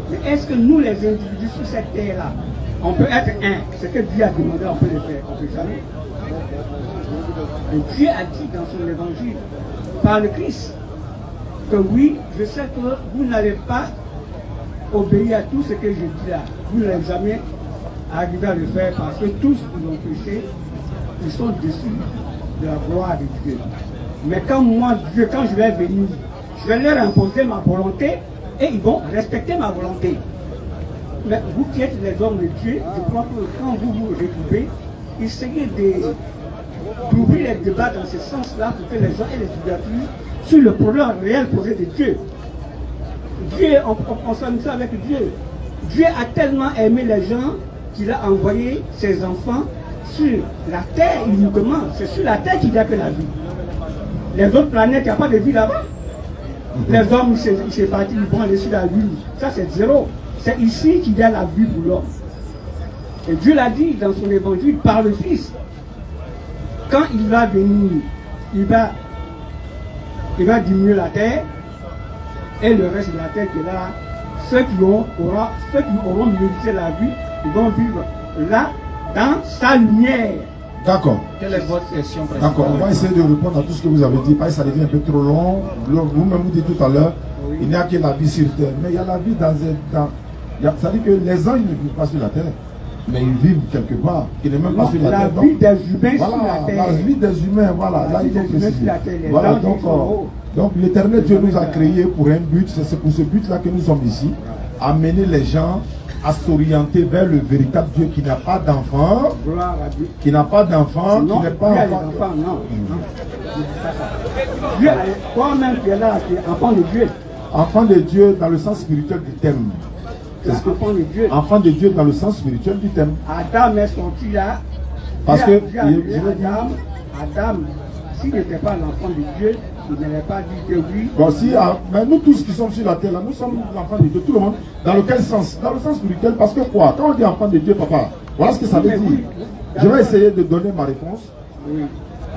Mais est-ce que nous, les individus sur cette terre-là, on peut être un? Ce que Dieu a demandé, on peut le faire. On peut jamais. Et Dieu a dit dans son évangile, par le Christ, que oui, je sais que vous n'allez pas obéir à tout ce que je dis là. Vous n'allez jamais arriver à le faire parce que tous ils ont péché, ils sont déçus de la gloire de Dieu. Mais quand moi, Dieu, quand je vais venir, je vais leur imposer ma volonté et ils vont respecter ma volonté. Mais vous qui êtes les hommes de Dieu, je crois que quand vous vous retrouvez, essayez d'ouvrir les débats dans ce sens-là pour que les gens aient les ouvertures sur le problème, le réel projet de Dieu. Dieu, on s'amuse avec Dieu. Dieu a tellement aimé les gens qu'il a envoyé ses enfants sur la terre uniquement. C'est sur la terre qu'il n'y a que la vie. Les autres planètes, il n'y a pas de vie là-bas. Les hommes, c'est parti, ils vont aller sur la Lune. Ça, c'est zéro. C'est ici qu'il y a la vie pour l'homme. Et Dieu l'a dit dans son évangile par le Fils. Quand il va venir, il va diminuer la terre et le reste de la terre qui est là. Ceux qui auront mérité la vie, ils vont vivre là, dans sa lumière. D'accord. Quelle est votre question principale? D'accord, on va essayer de répondre à tout ce que vous avez dit, parce que ça devient un peu trop long. Vous-même vous dites tout à l'heure, oui, il n'y a que la vie sur terre. Mais il y a la vie ça veut dire que les anges ne vivent pas sur la terre, mais ils vivent quelque part, qui n'est même pas sur la terre. La vie des humains sur la terre. La vie des humains, voilà. Là, il faut préciser. Voilà, donc l'Éternel Dieu nous a créés pour un but, c'est pour ce but-là que nous sommes ici, amener les gens à s'orienter vers le véritable Dieu qui n'a pas d'enfant, qui n'a pas d'enfant, qui n'est pas enfant. Dieu, toi-même tu es là, tu es enfant de Dieu. Enfant de Dieu dans le sens spirituel du thème. Enfant de Dieu. Enfant de Dieu dans le sens spirituel du thème. Adam est sorti là. Parce que Adam, s'il n'était pas l'enfant de Dieu, il n'avait pas dit que oui. Bon, mais nous tous qui sommes sur la terre, là, nous sommes l'enfant de Dieu, tout le monde. Dans lequel sens? Dans le sens spirituel, parce que quoi? Quand on dit enfant de Dieu, papa, voilà ce que ça veut dire. Oui. Je vais essayer de donner ma réponse. Oui.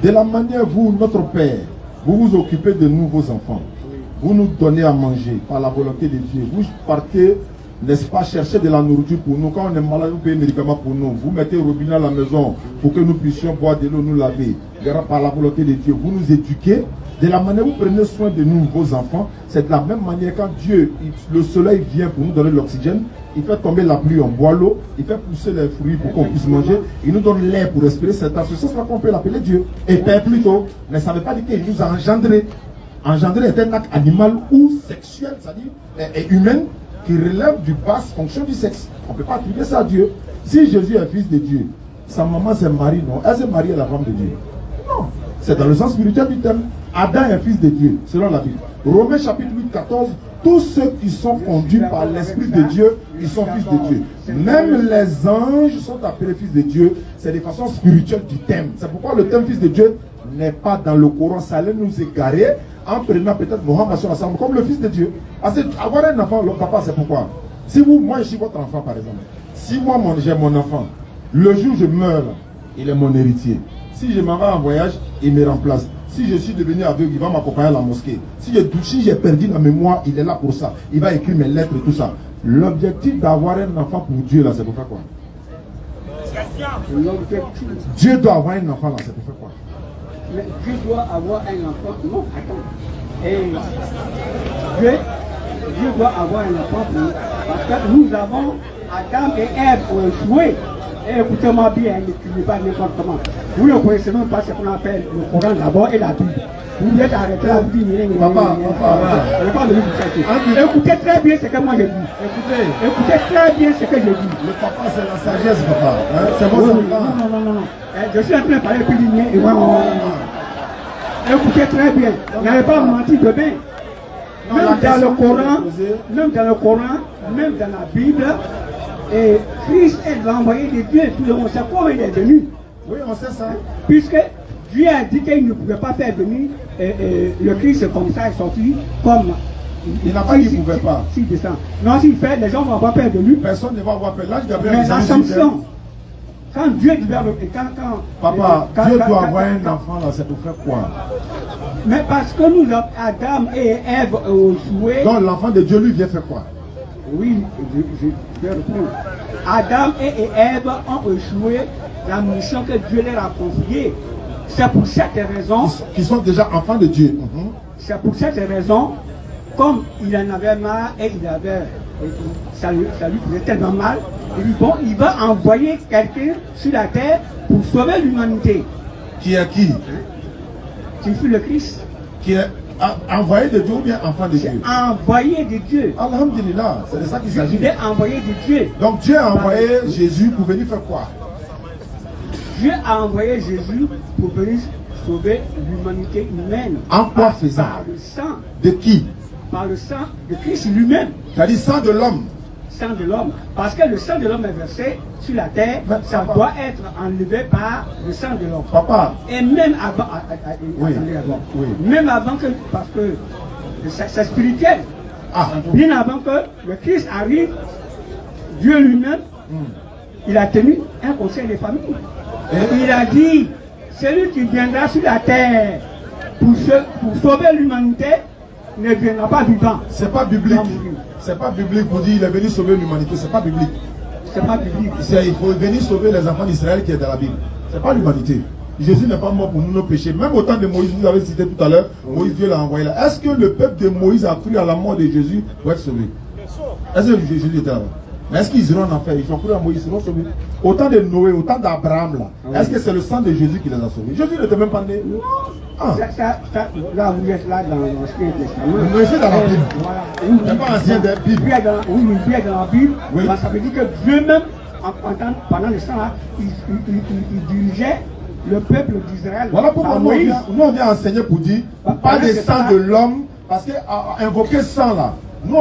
De la manière, vous, notre Père, vous vous occupez de nous, vos enfants. Oui. Vous nous donnez à manger par la volonté de Dieu. Vous partez, n'est-ce pas, chercher de la nourriture pour nous. Quand on est malade, vous payez des médicaments pour nous. Vous mettez au robinet à la maison pour que nous puissions boire de l'eau, nous laver. Par la volonté de Dieu, vous nous éduquez. De la manière où vous prenez soin de nous, vos enfants, c'est de la même manière quand Dieu, le soleil vient pour nous donner l'oxygène, il fait tomber la pluie, on boit l'eau, il fait pousser les fruits pour qu'on puisse manger, il nous donne l'air pour respirer, c'est à ce sens-là qu'on peut l'appeler Dieu. Et Père plutôt, mais ça ne veut pas dire qu'il nous a engendrés. Engendrer est un acte animal ou sexuel, c'est-à-dire et humain, qui relève du basse fonction du sexe. On ne peut pas attribuer ça à Dieu. Si Jésus est fils de Dieu, sa maman c'est Marie, non? Elle s'est mariée à la femme de Dieu. Non. C'est dans le sens spirituel du terme. Adam est fils de Dieu, selon la Bible. Romains chapitre 8, 14, tous ceux qui sont conduits par l'Esprit de Dieu, ils sont fils de Dieu. Même les anges sont appelés fils de Dieu. C'est de façon spirituelle du thème. C'est pourquoi le thème fils de Dieu n'est pas dans le Coran. Ça allait nous égarer en prenant peut-être Mohammed ensemble comme le fils de Dieu. Parce que avoir un enfant, le papa, c'est pourquoi. Si moi je suis votre enfant par exemple, si moi j'ai mon enfant, le jour où je meurs, il est mon héritier. Si je m'en vais en voyage, il me remplace. Si je suis devenu aveugle, il va m'accompagner à la mosquée. Si j'ai perdu la mémoire, il est là pour ça. Il va écrire mes lettres et tout ça. L'objectif d'avoir un enfant pour Dieu, là, c'est pour faire quoi? Dieu doit avoir un enfant, là, c'est pour faire quoi? Mais Dieu doit avoir un enfant. Non, attends. Et Dieu doit avoir un enfant pour nous. Parce que nous avons Adam et Ève ont échoué. Et écoutez-moi bien, n'écrivez pas n'importe comment. Vous ne connaissez même pas ce qu'on appelle le Coran d'abord et la Bible. Vous êtes arrêté là, vous dites, papa. Écoutez très bien ce que moi j'ai dit. Écoutez très bien ce que j'ai dit. Le papa, c'est la sagesse, papa. Hein? C'est bon, non. Je suis en train de parler plus ligné. Écoutez très bien. N'allez pas mentir demain. Même dans le Coran, même dans la Bible, et Christ est l'envoyé de Dieu. Tout le monde sait comment il est venu. Oui, on sait ça. Puisque Dieu a dit qu'il ne pouvait pas faire venir le Christ comme ça, est sorti comme. Il n'a pas dit qu'il ne pouvait pas. S'il descend. Non, s'il fait, les gens vont avoir peur de lui. Personne ne va avoir peur. Là, mais l'Assomption, quand Dieu libère le. Papa, Dieu doit avoir un enfant là, c'est pour faire quoi? Mais parce que nous, Adam et Ève ont joué. Donc l'enfant de Dieu, lui, vient faire quoi? Oui, je vais répondre. Adam et Ève ont échoué la mission que Dieu leur a confiée. C'est pour cette raison. Qui sont déjà enfants de Dieu. C'est pour cette raison, comme il en avait marre et ça lui faisait tellement mal, il dit bon, il va envoyer quelqu'un sur la terre pour sauver l'humanité. Qui est qui? Qui fut le Christ. Qui est envoyé de Dieu ou bien enfant de Dieu? Envoyé de Dieu. Alhamdulillah, c'est de ça qu'il s'agit. Il est envoyé de Dieu. Donc Dieu a envoyé Jésus pour venir faire quoi? Dieu a envoyé Jésus pour venir sauver l'humanité humaine. En quoi faisant? Par le sang. De qui? Par le sang de Christ lui-même. C'est-à-dire sang de l'homme. Sang de l'homme. Parce que le sang de l'homme est versé sur la terre, ça papa, doit être enlevé par le sang de l'homme. Papa. Et même avant, Oui. Oui. Même avant que, parce que c'est spirituel. Bien avant que le Christ arrive, Dieu lui-même, il a tenu un conseil des familles. Et il a dit, celui qui viendra sur la terre pour sauver l'humanité ne viendra pas vivant. C'est pas biblique. C'est pas biblique pour dire il est venu sauver l'humanité. C'est pas biblique. C'est pas biblique. Il faut venir sauver les enfants d'Israël qui est dans la Bible. C'est pas l'humanité. Jésus n'est pas mort pour nous nos péchés. Même au temps de Moïse, vous avez cité tout à l'heure, Moïse, Dieu l'a envoyé là. Est-ce que le peuple de Moïse a cru à la mort de Jésus pour être sauvé? Est-ce que Jésus était là? Mais est-ce qu'ils iront en enfer? Ils ont cru à Moïse, ils seront sauvés. Au temps de Noé, au temps d'Abraham là, est-ce que c'est le sang de Jésus qui les a sauvés? Jésus n'était même pas né. Non. Là, vous êtes là dans l'Ancien Testament. Vous êtes dans la Bible. Voilà. Il n'est pas ancien de la Bible. Oui, il est dans la Bible. Oui. Ça veut dire que Dieu même, pendant le sang là, il dirigeait le peuple d'Israël. Voilà pourquoi nous on vient enseigner pour dire pas des sang de l'homme, parce que invoquer sang là, nous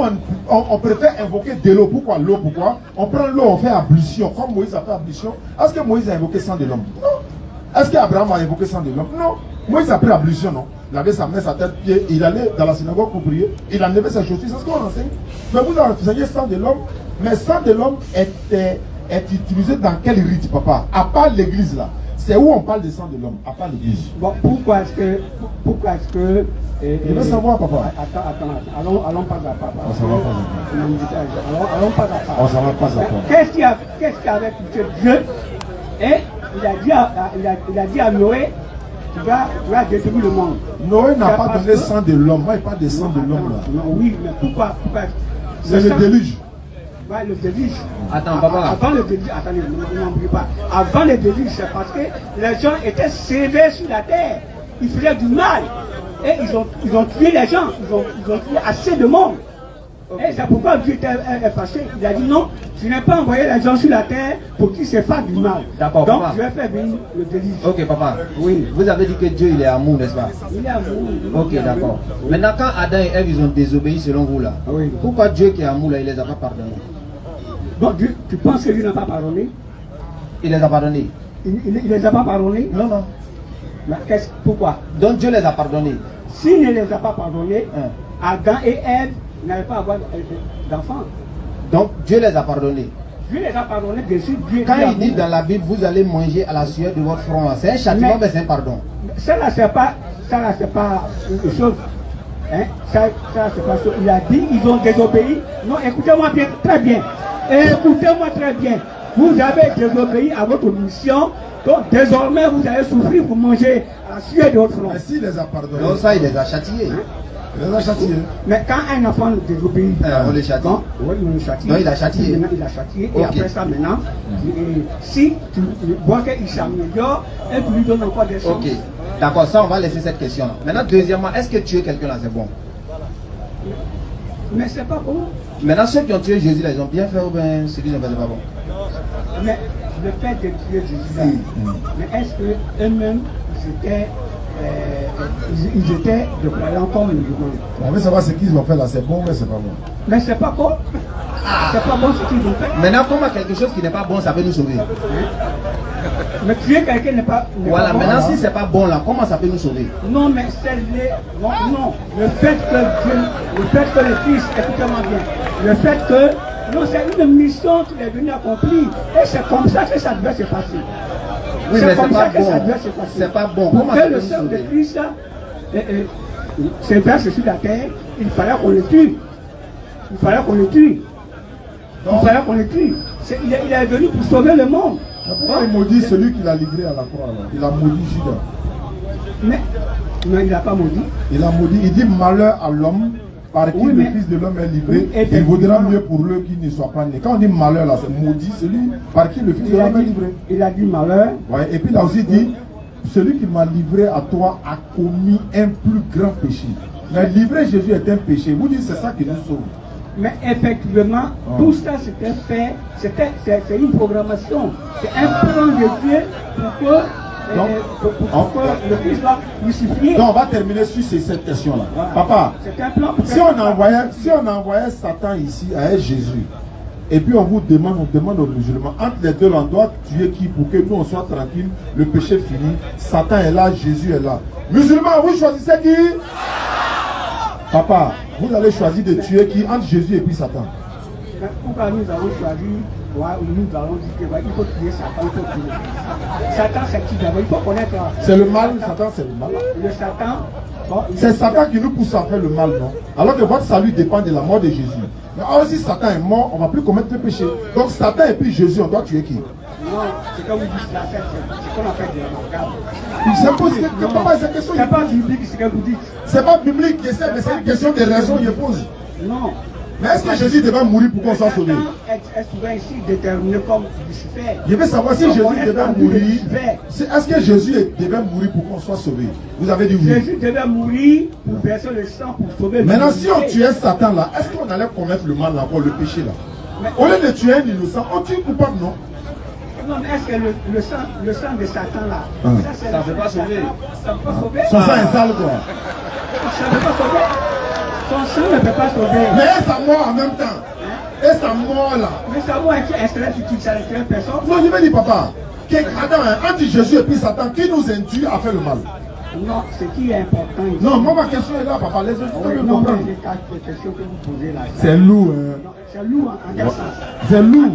on préfère invoquer de l'eau. Pourquoi l'eau? Pourquoi? On prend l'eau, on fait ablution, comme Moïse a fait ablution. Est-ce que Moïse a invoqué sang de l'homme? Non. Est-ce qu'Abraham a invoqué sang de l'homme? Non. Moïse a pris ablution, non? Il avait sa main, sa tête, pied, il allait dans la synagogue pour prier, il enlevait ses chaussures, c'est ce qu'on enseigne. Mais vous enseignez sang de l'homme, mais sang de l'homme est utilisé dans quel rite, papa? À part l'église là. C'est où on parle de sang de l'homme, à part l'église. Bon, pourquoi est-ce que je veux savoir, papa. Attends, allons pas à pas. On s'en va pas à pas. Allons pas à pas. On s'en va pas à pas. Qu'est-ce qu'il y avait touché Dieu? Et il a dit à Noé, tu vas détruire le monde. Noé n'a pas donné sang de l'homme. Moi, il parle de sang de l'homme là. Non, oui, mais pourquoi C'est le déluge. Ouais, le déluge. Attends, papa. Avant le déluge, attendez, n'oubliez pas. Avant le déluge, c'est parce que les gens étaient sévères sur la terre. Ils faisaient du mal. Et ils ont tué les gens. Ils ont tué assez de monde. Et c'est pourquoi Dieu est fâché. Il a dit non, tu n'as pas envoyé les gens sur la terre pour qu'ils se fassent du mal. D'accord, donc papa. je vais faire venir le déluge. Ok, papa. Oui, vous avez dit que Dieu il est amour, n'est-ce pas? Il est amour. Ok, d'accord. Maintenant, quand Adam et Ève ils ont désobéi selon vous là, Oui. pourquoi Dieu qui est amour là, il les a pas pardonnés? Donc tu penses que lui n'a pas pardonné? Il les a pardonnés? Il les a pas pardonnés? Non, non. Mais pourquoi? Donc Dieu les a pardonnés. S'il ne les a pas pardonnés, Adam et Ève n'allaient pas avoir d'enfants. Donc Dieu les a pardonnés. Dieu les a pardonnés, bien sûr. Quand il dit dans la Bible, vous allez manger à la sueur de votre front, c'est un châtiment, mais c'est un pardon. Ça là, c'est pas une chose. Hein? Ça c'est pas chose. Il a dit, ils ont désobéi. Non, écoutez-moi bien, très bien. Écoutez-moi très bien. Vous avez désobéi à votre mission. Donc désormais, vous allez souffrir pour manger à la sueur de votre front. Mais s'il les a pardonnés. Donc ça, il les a châtiés. Il les a châtiés. Mais quand un enfant désobéit, on le châtie. Oui, on le châtie. Donc il a châtié. Maintenant, il a châtié. Okay. Et après ça, maintenant, si tu vois qu'il s'améliore, et tu lui donnes encore des choses. Ok. D'accord, ça on va laisser cette question là. Maintenant, deuxièmement, est-ce que tuer quelqu'un là c'est bon? Mais c'est pas bon. Maintenant, ceux qui ont tué Jésus là, ils ont bien fait ou bien ceux qui ont fait c'est pas bon? Mais le fait de tuer Jésus là, mais est-ce qu'eux-mêmes, ils étaient de croyants comme le monde? On veut savoir ce qu'ils ont fait là, c'est bon mais c'est pas bon. Mais c'est pas bon. C'est pas bon ce qu'ils ont fait. Maintenant, comment quelque chose qui n'est pas bon, ça peut nous sauver? Mais tuer quelqu'un n'est pas. Voilà, pas bon. maintenant si c'est pas bon là, comment ça peut nous sauver? Non, mais c'est non. Le fait que Dieu, le fait que le Christ, écoutez-moi bien, le fait que, non, c'est une mission qu'il est venu accomplir. Et c'est comme ça que ça devait se passer. Oui, mais c'est comme pas ça que ça bon. devait se passer. C'est pas bon. Pour Comment ça que peut le nous sang de sauver? Christ se verse sur la terre, il fallait qu'on le tue. Il fallait qu'on le tue. Il fallait qu'on écrit. Il est venu pour sauver le monde. Pourquoi il maudit celui qui l'a livré à la croix alors? Il a maudit Judas. Mais non, il n'a pas maudit. Il a maudit. Il dit malheur à l'homme par qui le Fils de l'homme est livré. Il vaudra mieux pour eux qu'il ne soit pas né. Quand on dit malheur là, c'est maudit celui par qui le Fils de l'homme est livré. Il a dit malheur. Ouais, et puis il a aussi dit celui qui m'a livré à toi a commis un plus grand péché. Mais livrer Jésus est un péché. Vous dites c'est ça qui nous sauve. Mais effectivement, tout ça c'était fait, c'est une programmation, c'est un plan de Dieu pour que le Christ soit crucifié. Donc on va terminer sur cette question-là. Voilà. Papa, C'est un plan pour si on envoyait Satan ici avec Jésus, et puis on demande aux musulmans, entre les deux, on doit tuer qui pour que nous on soit tranquille, le péché fini, Satan est là, Jésus est là. Musulmans, vous choisissez qui? Papa, vous allez choisir de tuer qui entre Jésus et puis Satan? Pourquoi nous avons choisi, nous allons dire qu'il faut tuer Satan, il faut tuer. Satan c'est qui d'abord? Il faut connaître. C'est le mal, Satan c'est le mal. Le Satan, bon, c'est Satan qui nous pousse à faire le mal, non? Alors que votre salut dépend de la mort de Jésus. Mais si Satan est mort, on ne va plus commettre le péché. Donc Satan et puis Jésus, on doit tuer qui? Non, c'est comme vous dites là, c'est qu'on appelle des remarquables. C'est pas biblique ce que vous dites. C'est pas biblique, mais c'est une question de raison qu'il pose. Non. Mais est-ce que Jésus devait mourir pour qu'on soit sauvé? Est souvent ici déterminé comme Lucifer. Je veux savoir si Jésus devait mourir. Est-ce que Jésus devait mourir pour qu'on soit sauvé? Vous avez dit oui. Jésus devait mourir pour verser le sang pour sauver le monde. Maintenant, si on tuait Satan là, est-ce qu'on allait commettre le mal encore, le péché là? Au lieu de tuer un innocent, on tue coupable, non? Non, mais est-ce que le sang de Satan là, ça ne peut pas sauver. Ça ne peut pas sauver. Son sang est sale quoi. Ça ne peut pas sauver. Son sang ne peut pas sauver. Mais sa mort en même temps. Et sa mort là. Mais sa mort est extraite, ça n'extrait personne. Non, je vais dire papa. Attends, entre Jésus et puis Satan, qui nous induit à faire le mal? Non, ce qui est important ici. Non, moi ma question est là, papa. Les autres non, mais les questions que vous posez là. C'est lourd. C'est lourd en quel sens? C'est lourd.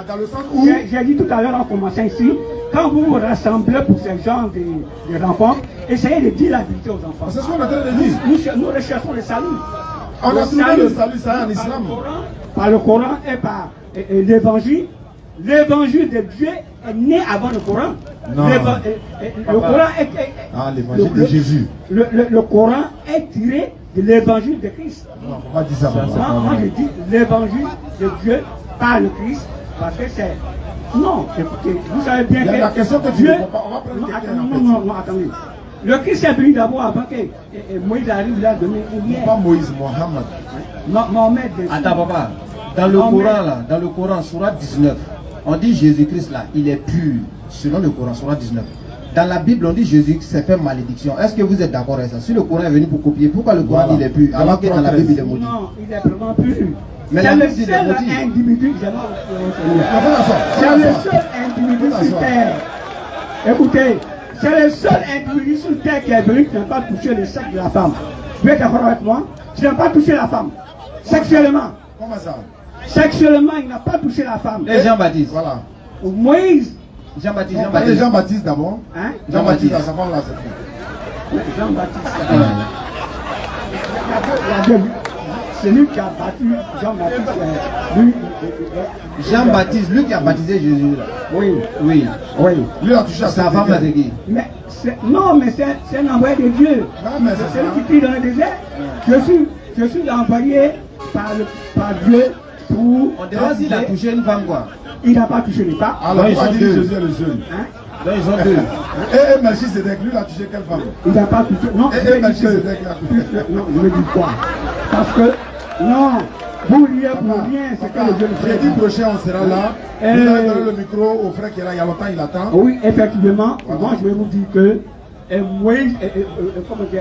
Dans le sens où... J'ai dit tout à l'heure en commençant ici, quand vous vous rassemblez pour ce genre de rencontres, essayez de dire la vérité aux enfants. C'est ce qu'on est en train de dire. Nous recherchons le salut. On a trouvé le salut, ça en islam. Par le Coran et par l'évangile. L'évangile de Dieu est né avant le Coran. Non. Le Coran est... l'évangile de Jésus. Le Coran est tiré de l'évangile de Christ. Non, on va dire ça. Moi je dis l'évangile de Dieu par le Christ. Parce que c'est... Non, écoutez, vous savez bien que... La question que Dieu... on va prendre non, attendez. Le Christ est venu d'abord avant que Moïse arrive là, donner une pas Moïse, Mohammed. Mohamed. Attends, papa. Dans le Coran, là, dans le Coran, Surah 19, on dit Jésus-Christ là, il est pur. Selon le Coran, Surah 19. Dans la Bible, on dit Jésus s'est fait malédiction. Est-ce que vous êtes d'accord avec ça? Si le Coran est venu pour copier, pourquoi le Coran il est pur? Alors que dans la Bible, il est maudit. Non, il est vraiment pur. Mais c'est la le Bible, il est seul maudit. individu, c'est le seul individu sur terre. Écoutez, c'est le seul individu sur terre qui est venu qui n'a pas touché le sexe de la femme. Vous êtes d'accord avec moi? Il n'a pas touché la femme. Sexuellement. Comment ça? Sexuellement, il n'a pas touché la femme. Et Jean-Baptiste. Voilà. Moïse. Jean-Baptiste. Jean-Baptiste d'abord. Hein? Jean-Baptiste, à sa femme là, c'est Jean-Baptiste. C'est lui qui a battu Jean-Baptiste. Jean-Baptiste, lui qui a baptisé Jésus là. Oui. Oui. Lui a touché à Sa femme là, c'est qui? Mais non, mais c'est un envoyé de Dieu. Non, mais c'est lui qui crie dans le désert. Je suis envoyé par Dieu pour... On demande s'il a touché une femme quoi. Il n'a pas touché les femmes. Alors, il a dit Jésus est le seul. Donc ils sont deux. Et Melchisedec, lui, il a touché quelle femme? Il n'a pas touché. Non, et Melchisedec, il a touché. Non, je me dis quoi? Parce que, non, vous liez pour rien, c'est que le Dieu le fait. Jeudi prochain, on sera là. Vous allez donner le micro au frère qui est là, il y a longtemps, il attend. Oui, effectivement. Voilà. Moi, je vais vous dire que Moïse,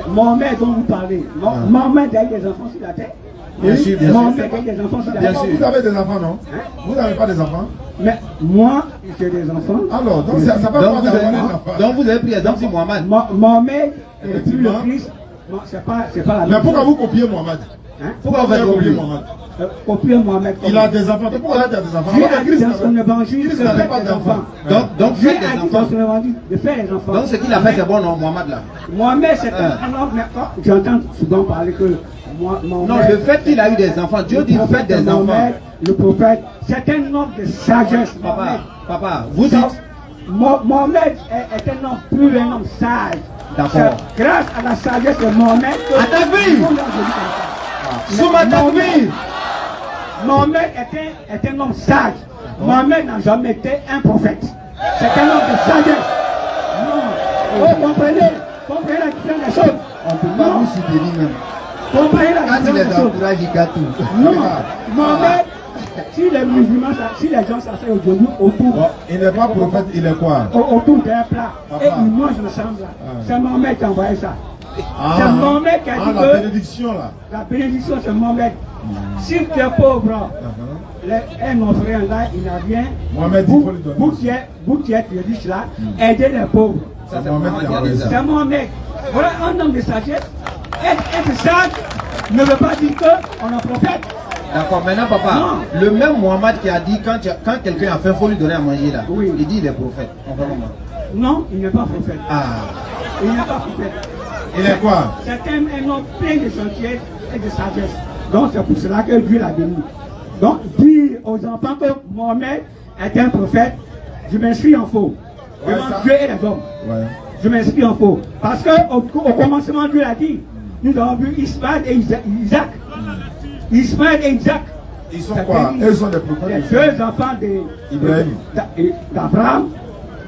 Mohamed dont vous parlez, Mohamed a eu des enfants sur la terre. Bien sûr, bien sûr. Des enfants sur la Bien terre. sûr. Vous avez des enfants, non? Vous n'avez pas des enfants? Mais moi, j'ai des enfants. Alors, donc ça va pas d'avoir des enfants. Donc vous avez pris l'exemple sur Mohamed. Mohamed est plus le Christ. Non, c'est pas la même chose. Mais pourquoi vous copiez Mohamed? Pourquoi vous avez copié Mohamed? Copier Mohamed. Il a des enfants. Pourquoi il a des enfants? Dieu a dit dans son évangile de faire des enfants. Donc Dieu faites a des dit dans enfants. son évangile de faire des enfants. Donc ce qu'il a fait c'est bon non Mohamed là. Mohamed c'est un homme. J'entends souvent parler que non, le fait qu'il a eu des enfants, Dieu dit faites des enfants. le prophète, c'est un homme de sagesse. Papa, vous dites... Mohamed est un homme plus un homme sage. D'accord. Grâce à la sagesse de Mohamed. À ta vie. Mohamed est un homme sage. Mohamed n'a jamais été un prophète. C'est un homme de sagesse. Non. Vous comprenez la différence des choses. On ne peut pas vous soutenir même. Comprenez la différence des choses. Non. Mohamed, si les musulmans, si les gens s'assoient aujourd'hui autour. Il n'est pas prophète, il est quoi? Autour d'un plat. Et ils mangent ensemble là. C'est Mohamed qui a envoyé ça. C'est Mohamed qui a dit la bénédiction là. La bénédiction c'est Mohamed. Si tu es pauvre, un offrande là, il n'a rien. Mohamed dit faut lui donner. Vous qui êtes riches là, aidez les pauvres. C'est Mohamed qui a envoyé ça. C'est Mohamed. Voilà un homme de sagesse. Être sage ne veut pas dire qu'on est prophète. D'accord, maintenant papa, non. Le même Mohamed qui a dit quand quelqu'un a faim, il faut lui donner à manger là. Oui. Il dit il est prophète. Non, il n'est pas prophète. Ah. Il n'est pas prophète. Il est quoi? C'est un homme plein de gentillesse et de sagesse. Donc c'est pour cela que Dieu l'a béni. Donc dire aux enfants que Mohamed est un prophèt, je m'inscris en faux. Devant Dieu et les hommes. Ouais. Je m'inscris en faux. Parce qu'au commencement, Dieu l'a dit. Nous avons vu Ismaël et Isaac. Ismaël et Isaac. Ils sont quoi? Ils sont des prophètes. Les deux enfants d'Abraham.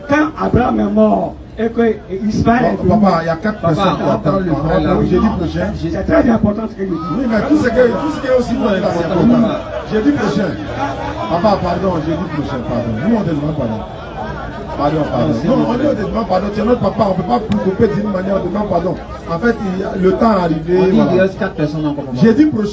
Quand Abraham est mort et que Ismaël est venu. Papa, il y a 4 personnes qui attendent le frère là. J'ai dit prochain. C'est très important ce que je dis. Oui, mais tout ce qui est aussi bon, c'est important. J'ai dit prochain. Papa, pardon, j'ai dit prochain, pardon. Nous, on demande pardon. Pardon. Non, on demande pardon. C'est notre papa, on ne peut pas couper d'une manière, on demande pardon. En fait, le temps est arrivé. Il y a 4 personnes encore. J'ai dit prochain.